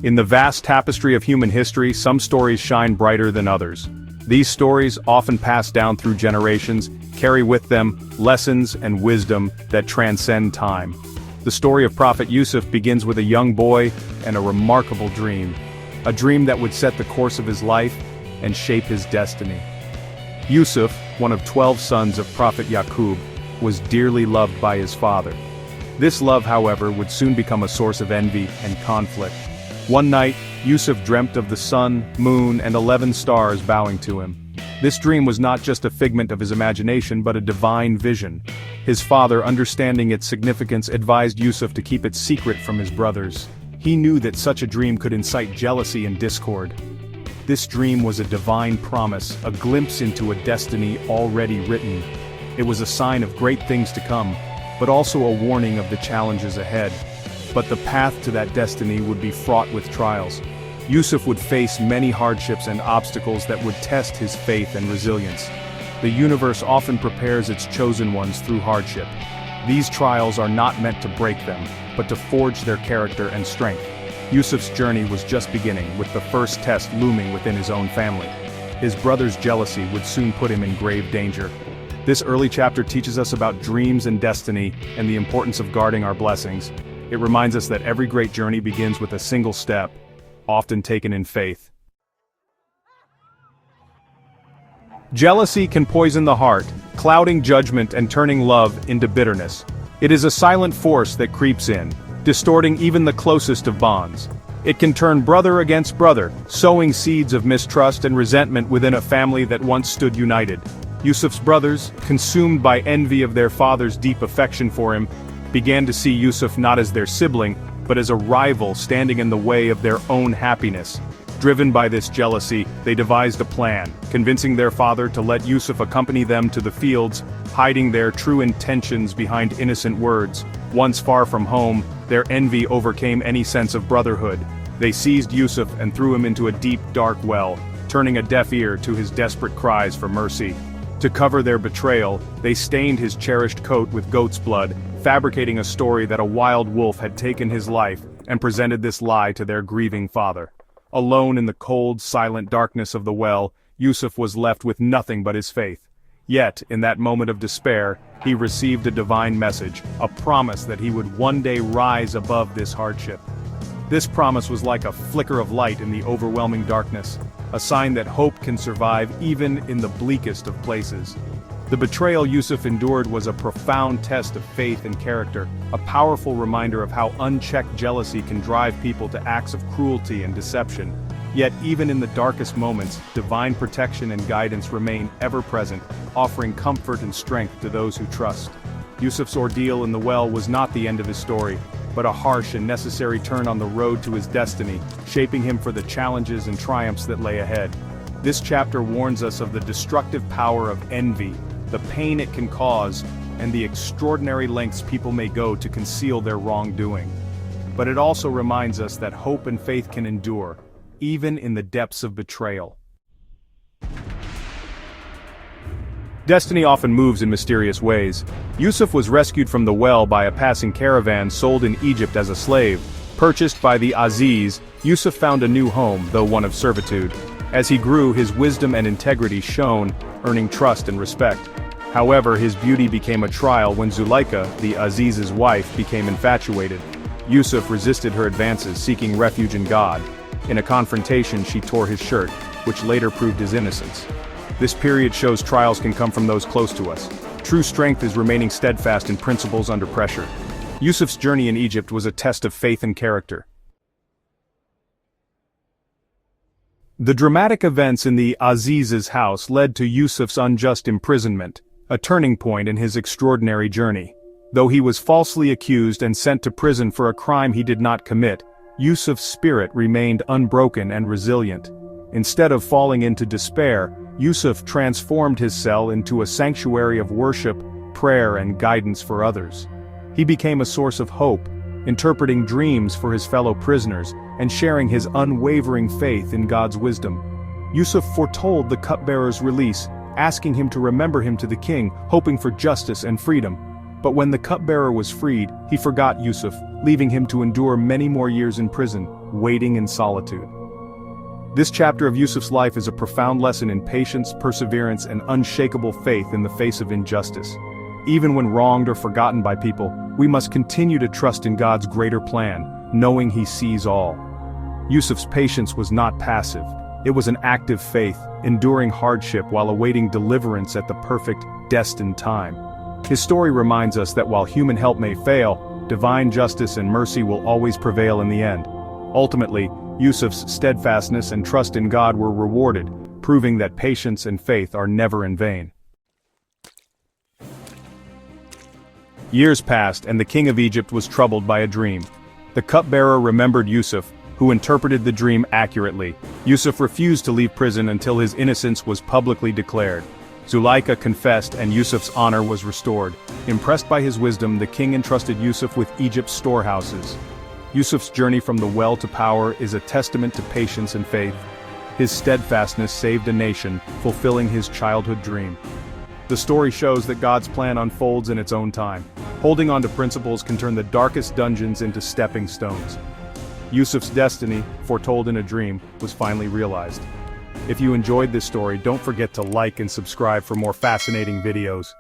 In the vast tapestry of human history, some stories shine brighter than others. These stories, often passed down through generations, carry with them lessons and wisdom that transcend time. The story of Prophet Yusuf begins with a young boy and a remarkable dream. A dream that would set the course of his life and shape his destiny. Yusuf, one of 12 sons of Prophet Yaqub, was dearly loved by his father. This love, however, would soon become a source of envy and conflict. One night, Yusuf dreamt of the sun, moon, and 11 stars bowing to him. This dream was not just a figment of his imagination but a divine vision. His father, understanding its significance, advised Yusuf to keep it secret from his brothers. He knew that such a dream could incite jealousy and discord. This dream was a divine promise, a glimpse into a destiny already written. It was a sign of great things to come, but also a warning of the challenges ahead. But the path to that destiny would be fraught with trials. Yusuf would face many hardships and obstacles that would test his faith and resilience. The universe often prepares its chosen ones through hardship. These trials are not meant to break them, but to forge their character and strength. Yusuf's journey was just beginning, with the first test looming within his own family. His brother's jealousy would soon put him in grave danger. This early chapter teaches us about dreams and destiny, and the importance of guarding our blessings. It reminds us that every great journey begins with a single step, often taken in faith. Jealousy can poison the heart, clouding judgment and turning love into bitterness. It is a silent force that creeps in, distorting even the closest of bonds. It can turn brother against brother, sowing seeds of mistrust and resentment within a family that once stood united. Yusuf's brothers, consumed by envy of their father's deep affection for him, began to see Yusuf not as their sibling, but as a rival standing in the way of their own happiness. Driven by this jealousy, they devised a plan, convincing their father to let Yusuf accompany them to the fields, hiding their true intentions behind innocent words. Once far from home, their envy overcame any sense of brotherhood. They seized Yusuf and threw him into a deep, dark well, turning a deaf ear to his desperate cries for mercy. To cover their betrayal, they stained his cherished coat with goat's blood, fabricating a story that a wild wolf had taken his life, and presented this lie to their grieving father. Alone in the cold, silent darkness of the well, Yusuf was left with nothing but his faith. Yet, in that moment of despair, he received a divine message, a promise that he would one day rise above this hardship. This promise was like a flicker of light in the overwhelming darkness, a sign that hope can survive even in the bleakest of places. The betrayal Yusuf endured was a profound test of faith and character, a powerful reminder of how unchecked jealousy can drive people to acts of cruelty and deception. Yet even in the darkest moments, divine protection and guidance remain ever present, offering comfort and strength to those who trust. Yusuf's ordeal in the well was not the end of his story, but a harsh and necessary turn on the road to his destiny, shaping him for the challenges and triumphs that lay ahead. This chapter warns us of the destructive power of envy, the pain it can cause, and the extraordinary lengths people may go to conceal their wrongdoing. But it also reminds us that hope and faith can endure, even in the depths of betrayal. Destiny often moves in mysterious ways. Yusuf was rescued from the well by a passing caravan sold in Egypt as a slave. Purchased by the Aziz, Yusuf found a new home, though one of servitude. As he grew, his wisdom and integrity shone, earning trust and respect. However, his beauty became a trial when Zuleika, the Aziz's wife, became infatuated. Yusuf resisted her advances, seeking refuge in God. In a confrontation, she tore his shirt, which later proved his innocence. This period shows trials can come from those close to us. True strength is remaining steadfast in principles under pressure. Yusuf's journey in Egypt was a test of faith and character. The dramatic events in the Aziz's house led to Yusuf's unjust imprisonment, a turning point in his extraordinary journey. Though he was falsely accused and sent to prison for a crime he did not commit, Yusuf's spirit remained unbroken and resilient. Instead of falling into despair, Yusuf transformed his cell into a sanctuary of worship, prayer, and guidance for others. He became a source of hope, interpreting dreams for his fellow prisoners, and sharing his unwavering faith in God's wisdom. Yusuf foretold the cupbearer's release, asking him to remember him to the king, hoping for justice and freedom. But when the cupbearer was freed, he forgot Yusuf, leaving him to endure many more years in prison. waiting in solitude. This chapter of Yusuf's life is a profound lesson in patience, perseverance, and unshakable faith in the face of injustice. Even when wronged or forgotten by people, we must continue to trust in God's greater plan, knowing He sees all. Yusuf's patience was not passive. It was an active faith, enduring hardship while awaiting deliverance at the perfect, destined time. His story reminds us that while human help may fail, divine justice and mercy will always prevail in the end. Ultimately, Yusuf's steadfastness and trust in God were rewarded, proving that patience and faith are never in vain. Years passed, and the king of Egypt was troubled by a dream. The cupbearer remembered Yusuf, who interpreted the dream accurately. Yusuf refused to leave prison until his innocence was publicly declared. Zuleika confessed and Yusuf's honor was restored. Impressed by his wisdom, the king entrusted Yusuf with Egypt's storehouses. Yusuf's journey from the well to power is a testament to patience and faith. His steadfastness saved a nation, fulfilling his childhood dream. The story shows that God's plan unfolds in its own time. Holding on to principles can turn the darkest dungeons into stepping stones. Yusuf's destiny, foretold in a dream, was finally realized. If you enjoyed this story, don't forget to like and subscribe for more fascinating videos.